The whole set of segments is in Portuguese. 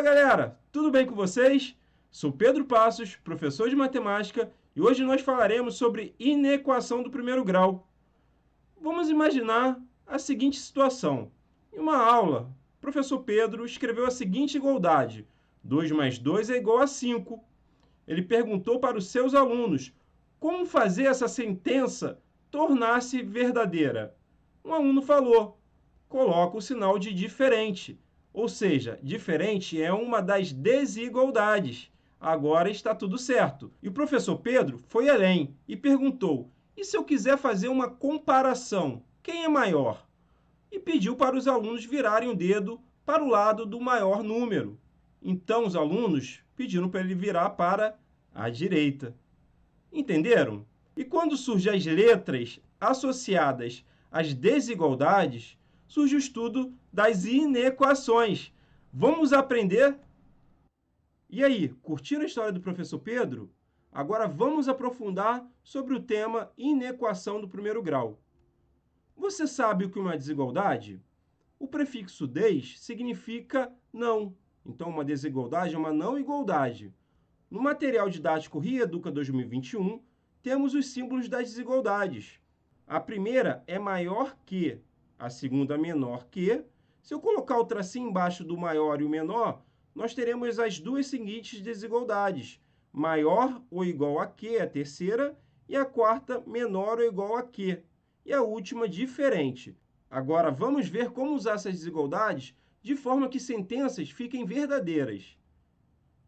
Galera, tudo bem com vocês? Sou Pedro Passos, professor de matemática, e hoje nós falaremos sobre inequação do primeiro grau. Vamos imaginar a seguinte situação. Em uma aula, o professor Pedro escreveu a seguinte igualdade: 2 mais 2 é igual a 5. Ele perguntou para os seus alunos como fazer essa sentença tornar-se verdadeira. Um aluno falou: coloca o sinal de diferente. Ou seja, diferente é uma das desigualdades. Agora está tudo certo. E o professor Pedro foi além e perguntou: e se eu quiser fazer uma comparação? Quem é maior? E pediu para os alunos virarem o dedo para o lado do maior número. Então os alunos pediram para ele virar para a direita. Entenderam? E quando surgem as letras associadas às desigualdades, surge o estudo das inequações. Vamos aprender? E aí, curtiram a história do professor Pedro? Agora vamos aprofundar sobre o tema inequação do primeiro grau. Você sabe o que é uma desigualdade? O prefixo des significa não. Então, uma desigualdade é uma não igualdade. No material didático Reeduca 2021, temos os símbolos das desigualdades. A primeira é maior que, a segunda menor que. Se eu colocar o tracinho embaixo do maior e o menor, nós teremos as duas seguintes desigualdades. Maior ou igual a que, a terceira, e a quarta, menor ou igual a que. E a última, diferente. Agora, vamos ver como usar essas desigualdades de forma que sentenças fiquem verdadeiras.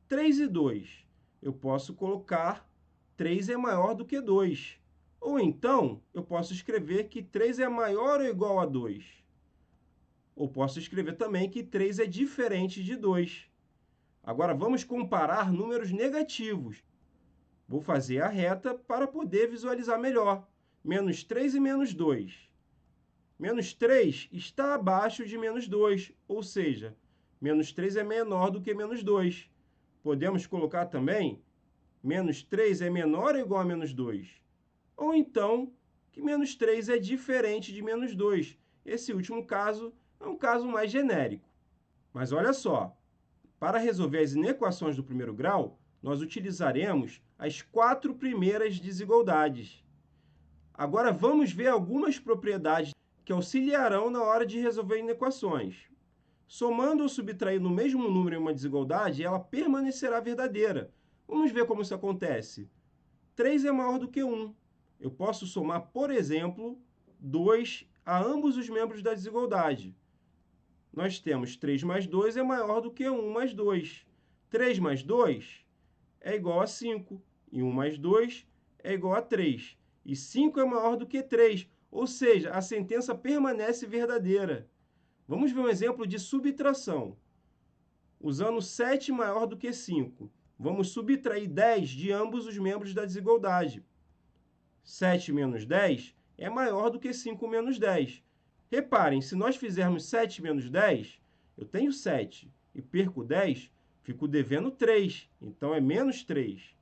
3 e 2. Eu posso colocar 3 é maior do que 2. Ou então, eu posso escrever que 3 é maior ou igual a 2. Ou posso escrever também que 3 é diferente de 2. Agora, vamos comparar números negativos. Vou fazer a reta para poder visualizar melhor. Menos 3 e menos 2. Menos 3 está abaixo de menos 2, ou seja, menos 3 é menor do que menos 2. Podemos colocar também menos 3 é menor ou igual a menos 2. Ou então, que menos 3 é diferente de menos 2. Esse último caso é um caso mais genérico. Mas olha só, para resolver as inequações do primeiro grau, nós utilizaremos as 4 primeiras desigualdades. Agora vamos ver algumas propriedades que auxiliarão na hora de resolver inequações. Somando ou subtraindo o mesmo número em uma desigualdade, ela permanecerá verdadeira. Vamos ver como isso acontece. 3 é maior do que 1. Eu posso somar, por exemplo, 2 a ambos os membros da desigualdade. Nós temos 3 mais 2 é maior do que 1 mais 2. 3 mais 2 é igual a 5. E 1 mais 2 é igual a 3. E 5 é maior do que 3. Ou seja, a sentença permanece verdadeira. Vamos ver um exemplo de subtração. Usando 7 maior do que 5, vamos subtrair 10 de ambos os membros da desigualdade. 7 menos 10 é maior do que 5 menos 10. Reparem, se nós fizermos 7 menos 10, eu tenho 7 e perco 10, fico devendo 3, então é menos 3.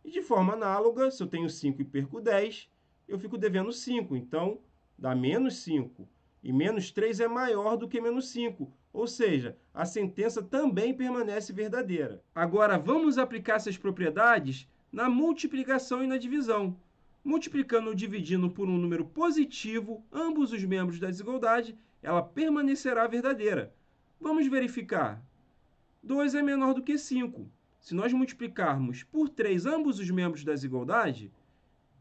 E de forma análoga, se eu tenho 5 e perco 10, eu fico devendo 5, então dá menos 5. E menos 3 é maior do que menos 5, ou seja, a sentença também permanece verdadeira. Agora, vamos aplicar essas propriedades na multiplicação e na divisão. Multiplicando ou dividindo por um número positivo ambos os membros da desigualdade, ela permanecerá verdadeira. Vamos verificar. 2 é menor do que 5. Se nós multiplicarmos por 3 ambos os membros da desigualdade,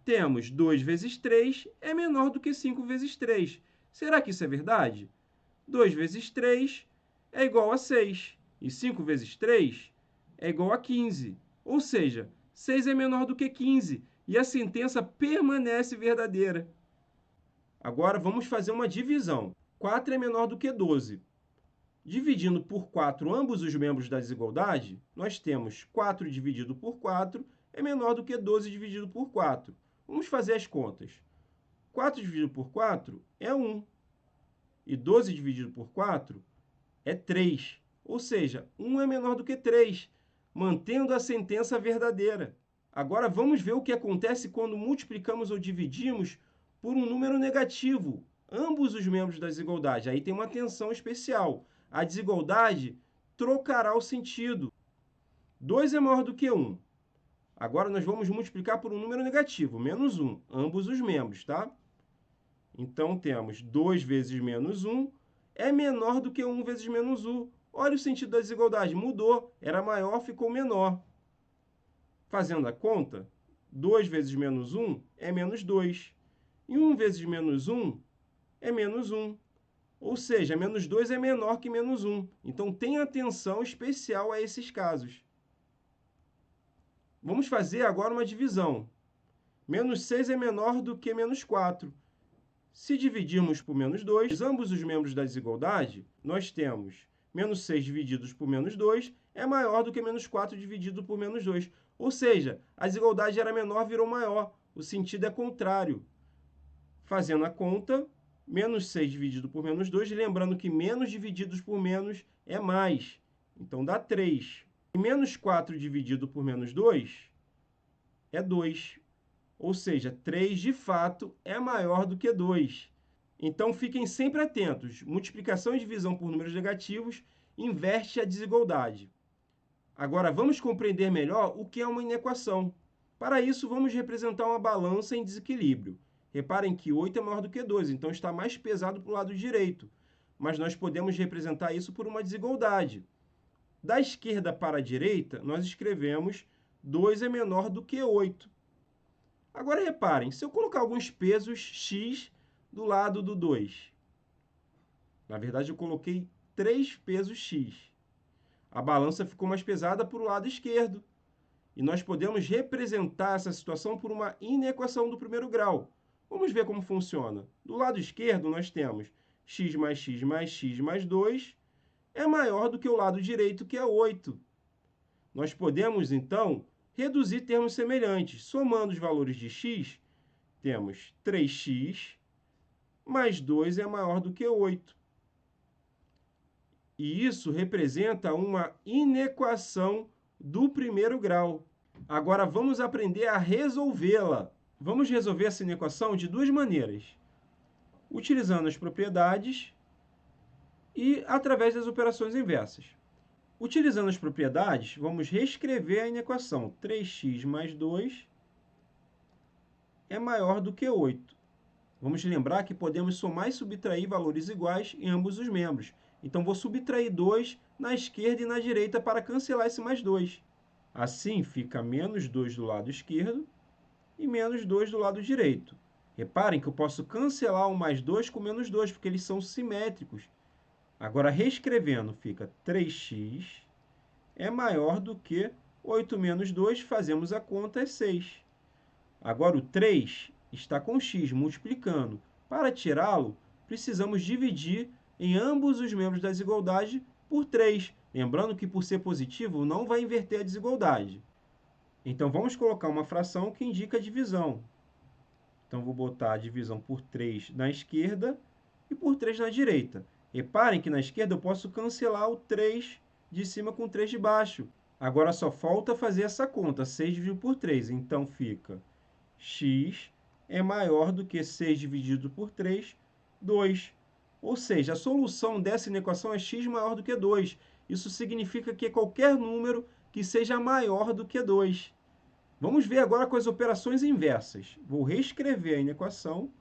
temos 2 vezes 3 é menor do que 5 vezes 3. Será que isso é verdade? 2 vezes 3 é igual a 6. E 5 vezes 3 é igual a 15. Ou seja, 6 é menor do que 15. E a sentença permanece verdadeira. Agora, vamos fazer uma divisão. 4 é menor do que 12. Dividindo por 4 ambos os membros da desigualdade, nós temos 4 dividido por 4 é menor do que 12 dividido por 4. Vamos fazer as contas. 4 dividido por 4 é 1. E 12 dividido por 4 é 3. Ou seja, 1 é menor do que 3, mantendo a sentença verdadeira. Agora, vamos ver o que acontece quando multiplicamos ou dividimos por um número negativo ambos os membros da desigualdade. Aí tem uma atenção especial. A desigualdade trocará o sentido. 2 é maior do que 1. Agora, nós vamos multiplicar por um número negativo, menos 1, ambos os membros, tá? Então, temos 2 vezes menos 1 é menor do que 1 vezes menos 1. Olha o sentido da desigualdade, mudou. Era maior, ficou menor. Fazendo a conta, 2 vezes menos 1 é menos 2. E 1 vezes menos 1 é menos 1. Ou seja, menos 2 é menor que menos 1. Então, tenha atenção especial a esses casos. Vamos fazer agora uma divisão. Menos 6 é menor do que menos 4. Se dividirmos por menos 2, ambos os membros da desigualdade, nós temos menos 6 divididos por menos 2 é maior do que menos 4 dividido por menos 2. Ou seja, a desigualdade era menor, virou maior. O sentido é contrário. Fazendo a conta, menos 6 dividido por menos 2, lembrando que menos divididos por menos é mais. Então, dá 3. E menos 4 dividido por menos 2 é 2. Ou seja, 3 de fato é maior do que 2. Então, fiquem sempre atentos. Multiplicação e divisão por números negativos inverte a desigualdade. Agora, vamos compreender melhor o que é uma inequação. Para isso, vamos representar uma balança em desequilíbrio. Reparem que 8 é maior do que 2, então está mais pesado para o lado direito. Mas nós podemos representar isso por uma desigualdade. Da esquerda para a direita, nós escrevemos 2 é menor do que 8. Agora, reparem, se eu colocar alguns pesos x do lado do 2, na verdade, eu coloquei 3 pesos x. A balança ficou mais pesada para o lado esquerdo. E nós podemos representar essa situação por uma inequação do primeiro grau. Vamos ver como funciona. Do lado esquerdo, nós temos x mais x mais x mais 2 é maior do que o lado direito, que é 8. Nós podemos, então, reduzir termos semelhantes. Somando os valores de x, temos 3x mais 2 é maior do que 8. E isso representa uma inequação do primeiro grau. Agora, vamos aprender a resolvê-la. Vamos resolver essa inequação de duas maneiras. Utilizando as propriedades e através das operações inversas. Utilizando as propriedades, vamos reescrever a inequação. 3x mais 2 é maior do que 8. Vamos lembrar que podemos somar e subtrair valores iguais em ambos os membros. Então, vou subtrair 2 na esquerda e na direita para cancelar esse mais 2. Assim, fica menos 2 do lado esquerdo e menos 2 do lado direito. Reparem que eu posso cancelar o mais 2 com menos 2, porque eles são simétricos. Agora, reescrevendo, fica 3x é maior do que 8 menos 2, fazemos a conta, é 6. Agora, o 3 está com x, multiplicando. Para tirá-lo, precisamos dividir em ambos os membros da desigualdade por 3. Lembrando que, por ser positivo, não vai inverter a desigualdade. Então, vamos colocar uma fração que indica a divisão. Então, vou botar a divisão por 3 na esquerda e por 3 na direita. Reparem que na esquerda eu posso cancelar o 3 de cima com 3 de baixo. Agora, só falta fazer essa conta, 6 dividido por 3. Então, fica x é maior do que 6 dividido por 3, 2. Ou seja, a solução dessa inequação é x maior do que 2. Isso significa que é qualquer número que seja maior do que 2. Vamos ver agora com as operações inversas. Vou reescrever a inequação.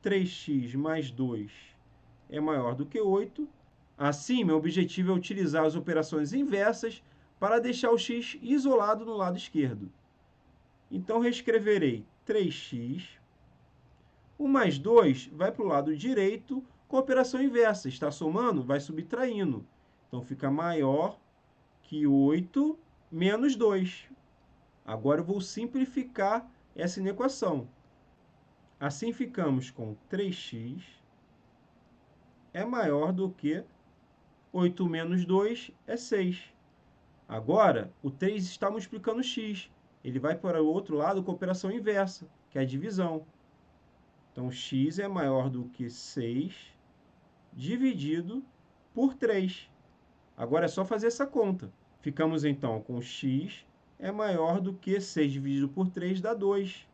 3x mais 2 é maior do que 8. Assim, meu objetivo é utilizar as operações inversas para deixar o x isolado no lado esquerdo. Então, reescreverei 3x. O mais 2 vai para o lado direito com a operação inversa. Está somando, vai subtraindo. Então, fica maior que 8 menos 2. Agora, eu vou simplificar essa inequação. Assim, ficamos com 3x é maior do que 8 menos 2 é 6. Agora, o 3 está multiplicando x. Ele vai para o outro lado com a operação inversa, que é a divisão. Então, x é maior do que 6 dividido por 3. Agora é só fazer essa conta. Ficamos, então, com x é maior do que 6 dividido por 3 dá 2.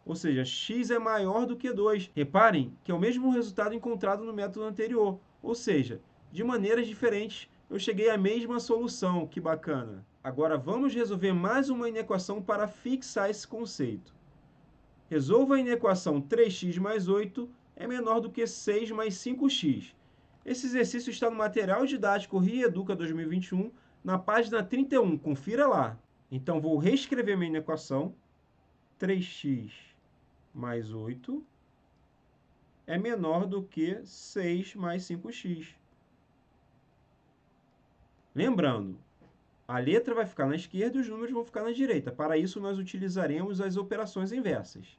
Ou seja, x é maior do que 2. Reparem que é o mesmo resultado encontrado no método anterior. Ou seja, de maneiras diferentes, eu cheguei à mesma solução, que bacana. Agora vamos resolver mais uma inequação para fixar esse conceito. Resolva a inequação 3x mais 8 é menor do que 6 mais 5x. Esse exercício está no material didático Rieduca 2021, na página 31. Confira lá. Então, vou reescrever minha equação. 3x mais 8 é menor do que 6 mais 5x. Lembrando, a letra vai ficar na esquerda e os números vão ficar na direita. Para isso, nós utilizaremos as operações inversas.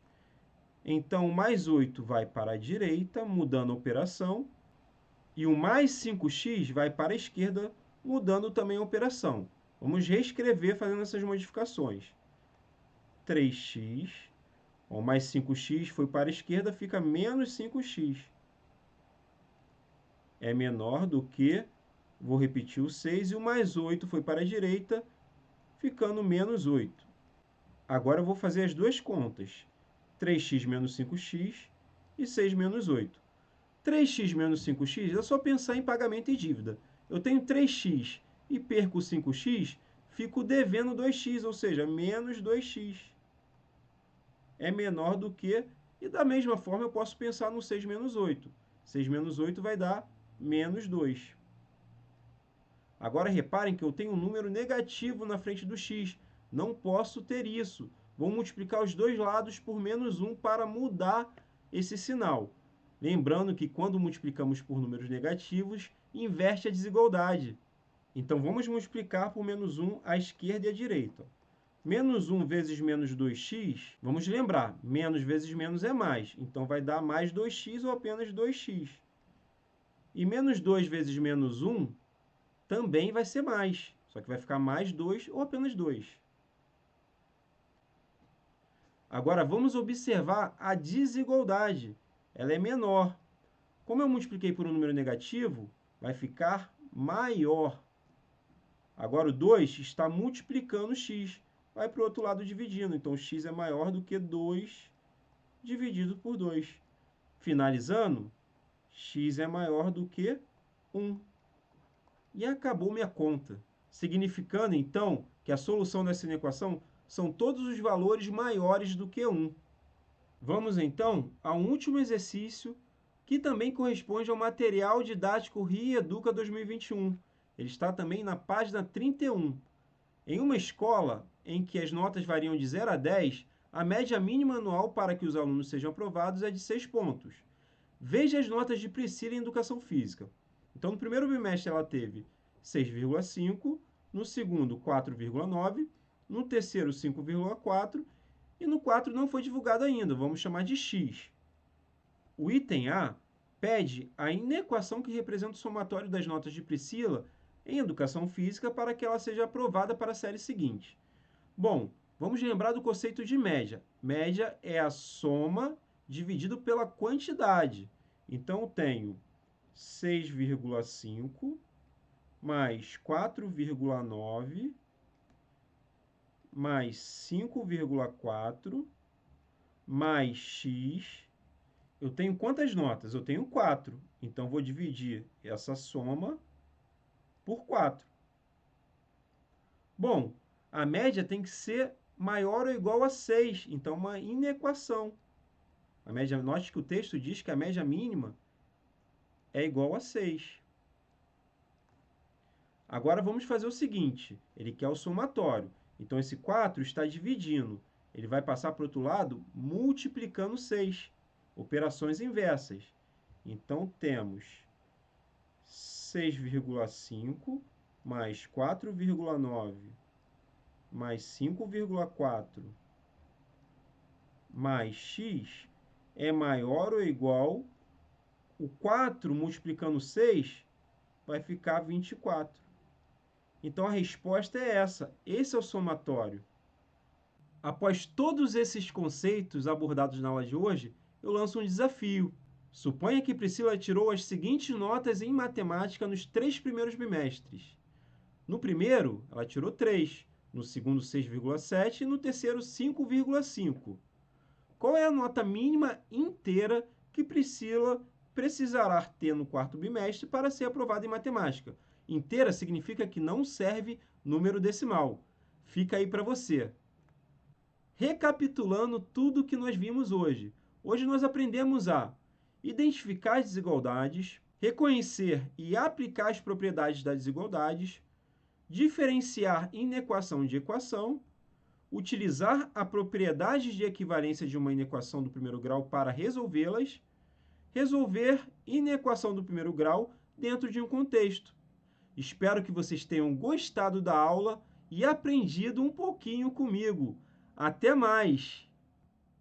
Então, o mais 8 vai para a direita, mudando a operação. E o mais 5x vai para a esquerda, mudando também a operação. Vamos reescrever fazendo essas modificações. 3x, o mais 5x foi para a esquerda, fica menos 5x. É menor do que, vou repetir o 6, e o mais 8 foi para a direita, ficando menos 8. Agora eu vou fazer as duas contas. 3x menos 5x e 6 menos 8. 3x menos 5x é só pensar em pagamento e dívida. Eu tenho 3x e perco 5x, fico devendo 2x, ou seja, menos 2x. É menor do que, e da mesma forma eu posso pensar no 6 menos 8. 6 menos 8 vai dar menos 2. Agora reparem que eu tenho um número negativo na frente do x. Não posso ter isso. Vou multiplicar os dois lados por menos 1 para mudar esse sinal. Lembrando que quando multiplicamos por números negativos, inverte a desigualdade. Então, vamos multiplicar por menos 1 à esquerda e à direita. Menos 1 vezes menos 2x, vamos lembrar, menos vezes menos é mais. Então, vai dar mais 2x ou apenas 2x. E menos 2 vezes menos 1 também vai ser mais, só que vai ficar mais 2 ou apenas 2. Agora, vamos observar a desigualdade. Ela é menor. Como eu multipliquei por um número negativo, vai ficar maior. Agora, o 2 está multiplicando x. Vai para o outro lado dividindo. Então, x é maior do que 2 dividido por 2. Finalizando, x é maior do que 1. E acabou minha conta. Significando, então, que a solução dessa equação são todos os valores maiores do que 1. Vamos, então, a um último exercício que também corresponde ao material didático Rieduca 2021. Ele está também na página 31. Em uma escola em que as notas variam de 0 a 10, a média mínima anual para que os alunos sejam aprovados é de 6 pontos. Veja as notas de Priscila em Educação Física. Então, no primeiro bimestre ela teve 6,5, no segundo 4,9, no terceiro 5,4 e no 4 não foi divulgado ainda, vamos chamar de x. O item A pede a inequação que representa o somatório das notas de Priscila em Educação Física para que ela seja aprovada para a série seguinte. Bom, vamos lembrar do conceito de média. Média é a soma dividido pela quantidade. Então, eu tenho 6,5 mais 4,9 mais 5,4 mais x. Eu tenho quantas notas? Eu tenho 4. Então, vou dividir essa soma por 4. Bom, a média tem que ser maior ou igual a 6. Então, uma inequação. A média, note que o texto diz que a média mínima é igual a 6. Agora, vamos fazer o seguinte. Ele quer o somatório. Então, esse 4 está dividindo. Ele vai passar para o outro lado multiplicando 6. Operações inversas. Então, temos 6,5 mais 4,9 mais 5,4 mais x é maior ou igual, o 4 multiplicando 6 vai ficar 24. Então, a resposta é essa. Esse é o somatório. Após todos esses conceitos abordados na aula de hoje, eu lanço um desafio. Suponha que Priscila tirou as seguintes notas em matemática nos 3 primeiros bimestres. No primeiro, ela tirou 3, no segundo, 6,7 e no terceiro, 5,5. Qual é a nota mínima inteira que Priscila precisará ter no quarto bimestre para ser aprovada em matemática? Inteira significa que não serve número decimal. Fica aí para você. Recapitulando tudo que nós vimos hoje. Hoje nós aprendemos a identificar as desigualdades, reconhecer e aplicar as propriedades das desigualdades, diferenciar inequação de equação, utilizar a propriedade de equivalência de uma inequação do primeiro grau para resolvê-las, resolver inequação do primeiro grau dentro de um contexto. Espero que vocês tenham gostado da aula e aprendido um pouquinho comigo. Até mais!